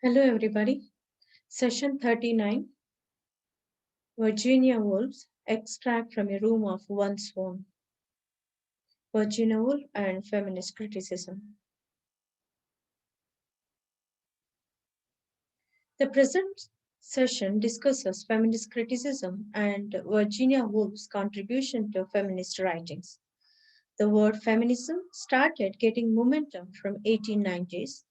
Hello, everybody. Session 39, Virginia Woolf's Extract from a Room of One's Own. Virginia Woolf and Feminist Criticism. The present session discusses feminist criticism and Virginia Woolf's contribution to feminist writings. The word feminism started getting momentum from 1890s.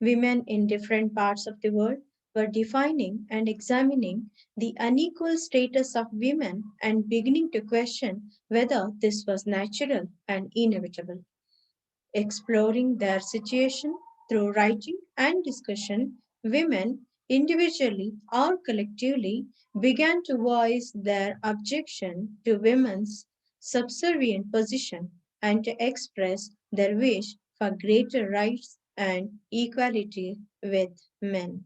Women in different parts of the world were defining and examining the unequal status of women and beginning to question whether this was natural and inevitable. Exploring their situation through writing and discussion, women, individually or collectively, began to voice their objection to women's subservient position and to express their wish for greater rights and equality with men.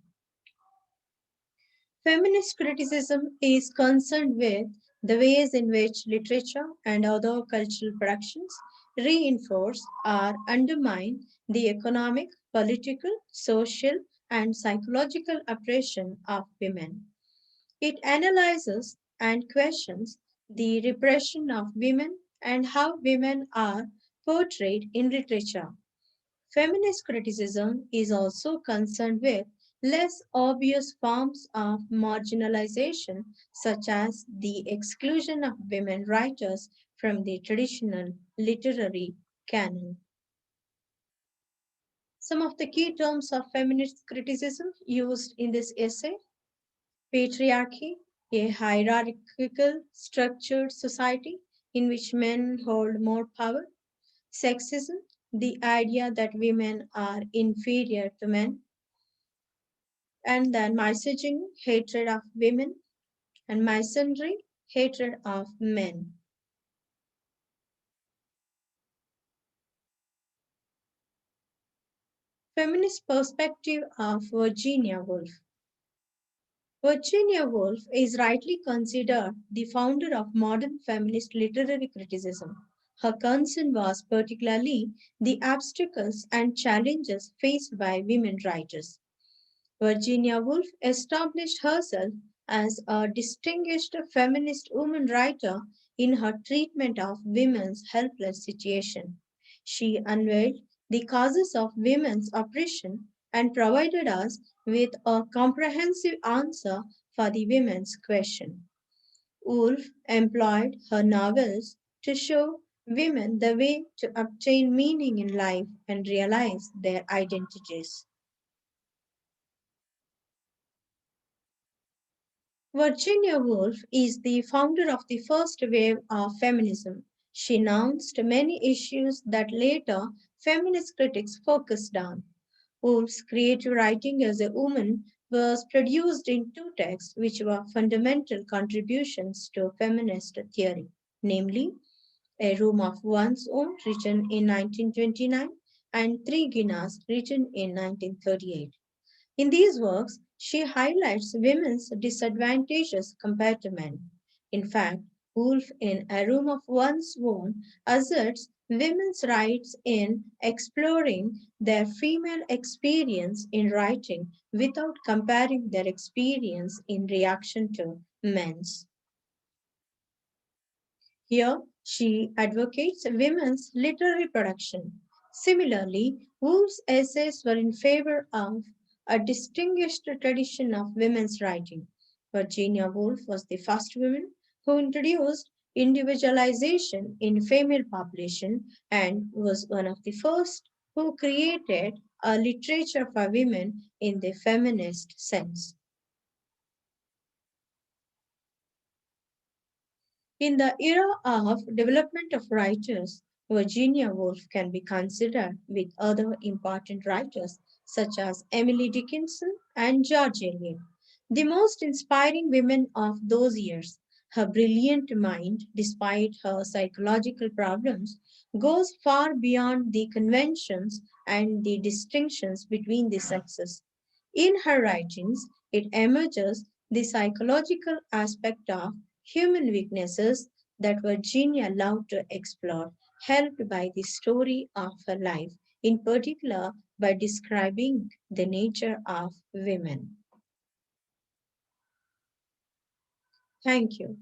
Feminist criticism is concerned with the ways in which literature and other cultural productions reinforce or undermine the economic, political, social, and psychological oppression of women. It analyzes and questions the repression of women and how women are portrayed in literature. Feminist criticism is also concerned with less obvious forms of marginalization, such as the exclusion of women writers from the traditional literary canon. Some of the key terms of feminist criticism used in this essay: patriarchy, a hierarchical structured society in which men hold more power; sexism, the idea that women are inferior to men; and then misogyny, hatred of women; and misandry, hatred of men. Feminist perspective of Virginia Woolf. Virginia Woolf is rightly considered the founder of modern feminist literary criticism. Her concern was particularly the obstacles and challenges faced by women writers. Virginia Woolf established herself as a distinguished feminist woman writer in her treatment of women's helpless situation. She unveiled the causes of women's oppression and provided us with a comprehensive answer for the women's question. Woolf employed her novels to show women the way to obtain meaning in life and realize their identities. Virginia Woolf is the founder of the first wave of feminism. She announced many issues that later feminist critics focused on. Woolf's creative writing as a woman was produced in two texts which were fundamental contributions to feminist theory, namely A Room of One's Own, written in 1929, and Three Guineas, written in 1938. In these works, she highlights women's disadvantages compared to men. In fact, Woolf in A Room of One's Own asserts women's rights in exploring their female experience in writing without comparing their experience in reaction to men's. Here, she advocates women's literary production. Similarly, Woolf's essays were in favor of a distinguished tradition of women's writing. Virginia Woolf was the first woman who introduced individualization in female population and was one of the first who created a literature for women in the feminist sense. In the era of development of writers, Virginia Woolf can be considered with other important writers such as Emily Dickinson and George Eliot, the most inspiring women of those years. Her brilliant mind, despite her psychological problems, goes far beyond the conventions and the distinctions between the sexes. In her writings, it emerges the psychological aspect of human weaknesses that Virginia loved to explore, helped by the story of her life in particular by describing the nature of women. Thank you.